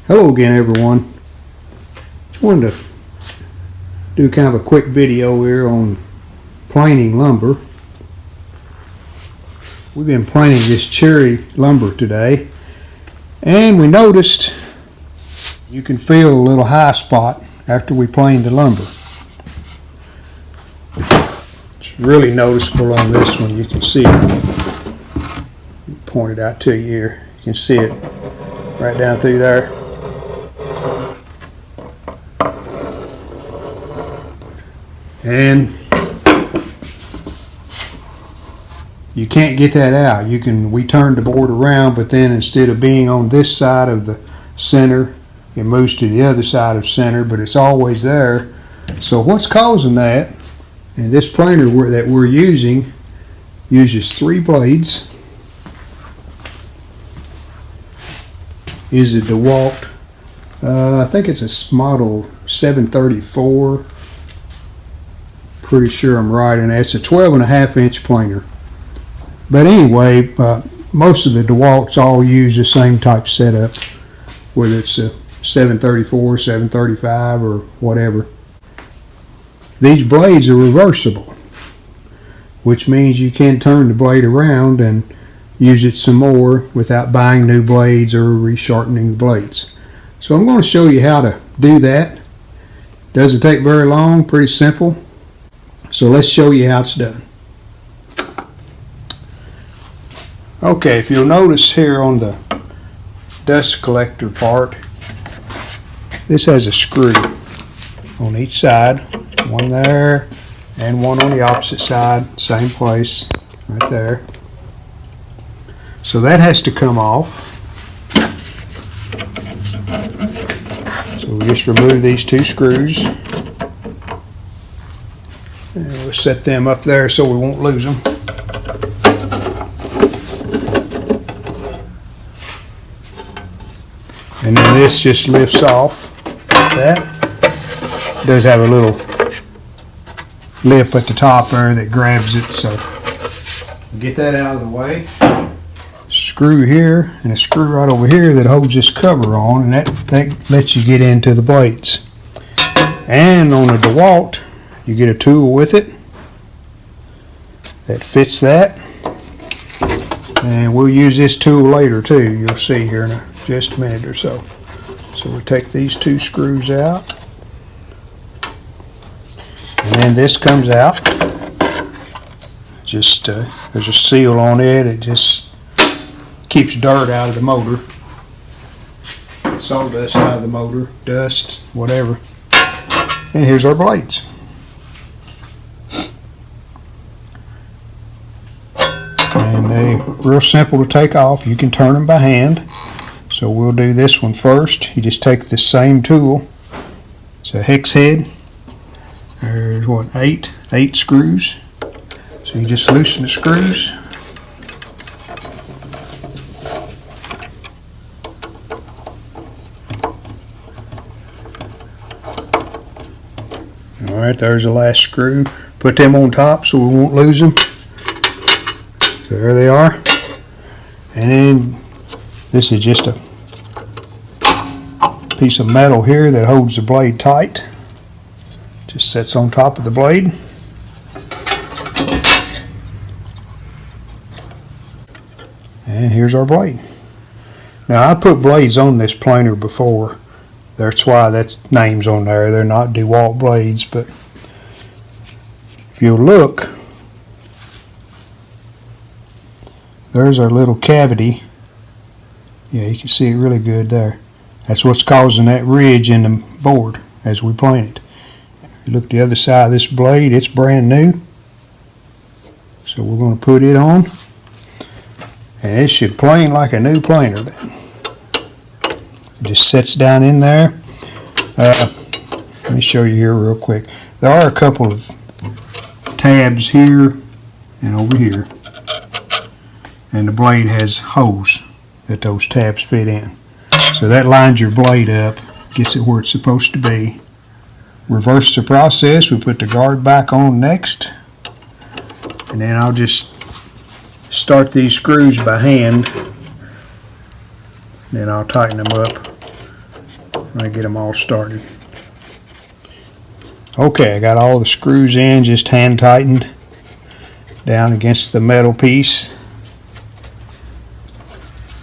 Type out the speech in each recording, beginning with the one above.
Hello again, everyone. Just wanted to do kind of a quick video here on planing lumber. We've been planing this cherry lumber today, and we noticed you can feel a little high spot after we plane the lumber. It's really noticeable on this one. You can see it. Point it out to you here. You can see it right down through there. And you can't get that out. We turned the board around, but then instead of being on this side of the center, it moves to the other side of center, but it's always there. So what's causing that? And this planer that we're using uses 3 blades. Is a Dewalt. I think it's a model 734. Pretty sure I'm right, and it's a 12.5-inch planer. But anyway, most of the Dewalts all use the same type setup, whether it's a 734, 735, or whatever. These blades are reversible, which means you can turn the blade around and use it some more without buying new blades or re-shortening the blades. So I'm going to show you how to do that. Doesn't take very long, pretty simple. So let's show you how it's done. Okay, if you'll notice here on the dust collector part, this has a screw on each side, one there and one on the opposite side, same place, right there. So that has to come off. So we just remove these 2 screws. And we'll set them up there so we won't lose them. And then this just lifts off like that. It does have a little lip at the top there that grabs it, so get that out of the way. Screw here and a screw right over here that holds this cover on, and that lets you get into the blades. And on the Dewalt, you get a tool with it that fits that, and we'll use this tool later too. You'll see here in just a minute or so. So we'll take these 2 screws out, and then this comes out. Just there's a seal on it. It just keeps dirt out of the motor, sawdust out of the motor, dust, whatever. And here's our blades. And they're real simple to take off. You can turn them by hand. So we'll do this one first. You just take the same tool. It's a hex head. There's what, 8 screws. So you just loosen the screws. Alright, there's the last screw. Put them on top so we won't lose them. There they are. And then this is just a piece of metal here that holds the blade tight. Just sits on top of the blade. And here's our blade. Now I put blades on this planer before. That's why that name's on there. They're not Dewalt blades, but if you'll look, there's our little cavity. Yeah, you can see it really good there. That's what's causing that ridge in the board as we plane it. You look at the other side of this blade, it's brand new. So we're going to put it on. And it should plane like a new planer then. It just sits down in there. Let me show you here real quick. There are a couple of tabs here and over here. And the blade has holes that those tabs fit in. So that lines your blade up, gets it where it's supposed to be. Reverse the process, we put the guard back on next. And then I'll just start these screws by hand. Then I'll tighten them up I get them all started. Okay, I got all the screws in, just hand tightened down against the metal piece.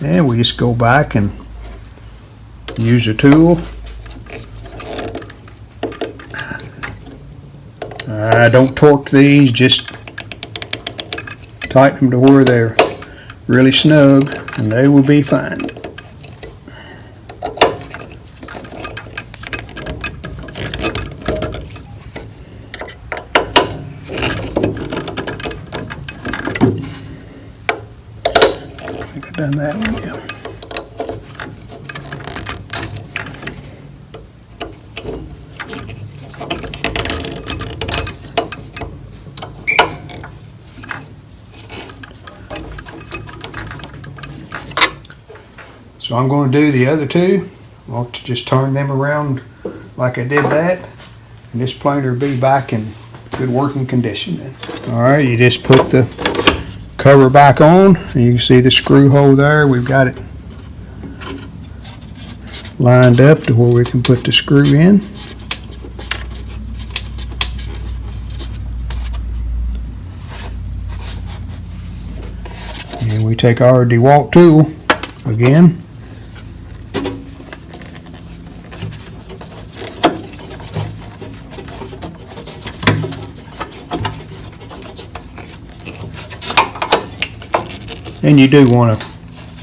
And we just go back and use a tool. Don't torque these, just tighten them to where they're really snug and they will be fine. I think I've done that one, yeah. So I'm going to do the other two. I'll just turn them around like I did that, and this planer will be back in good working condition then. Alright, you just put the cover back on, and you can see the screw hole there. We've got it lined up to where we can put the screw in. And we take our Dewalt tool again. And you do want to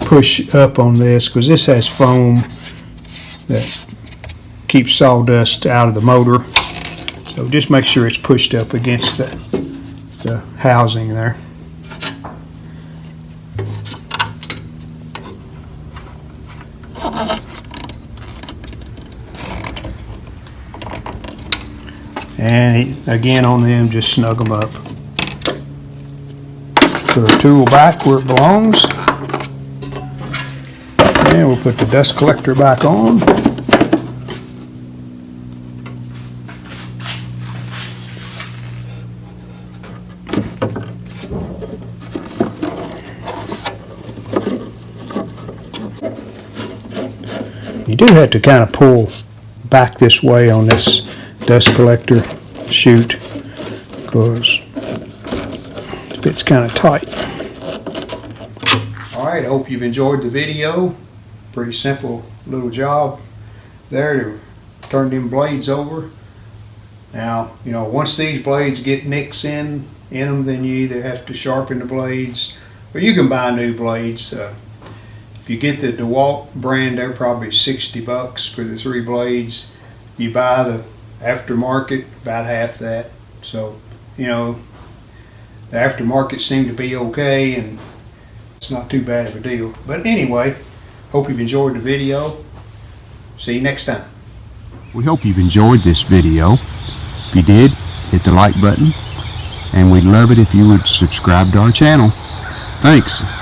push up on this because this has foam that keeps sawdust out of the motor. So just make sure it's pushed up against the housing there. And again on them, just snug them up. Put our tool back where it belongs. And we'll put the dust collector back on. You do have to kind of pull back this way on this dust collector chute because it's kind of tight. Alright, I hope you've enjoyed the video. Pretty simple little job there to turn them blades over. Now, you know, once these blades get nicks in them, then you either have to sharpen the blades or you can buy new blades. If you get the Dewalt brand, they're probably $60 for the 3 blades. You buy the aftermarket, about half that. So, you know, the aftermarket seemed to be okay and it's not too bad of a deal. But anyway, hope you've enjoyed the video. See you next time. We hope you've enjoyed this video. If you did, hit the like button, and we'd love it if you would subscribe to our channel. Thanks.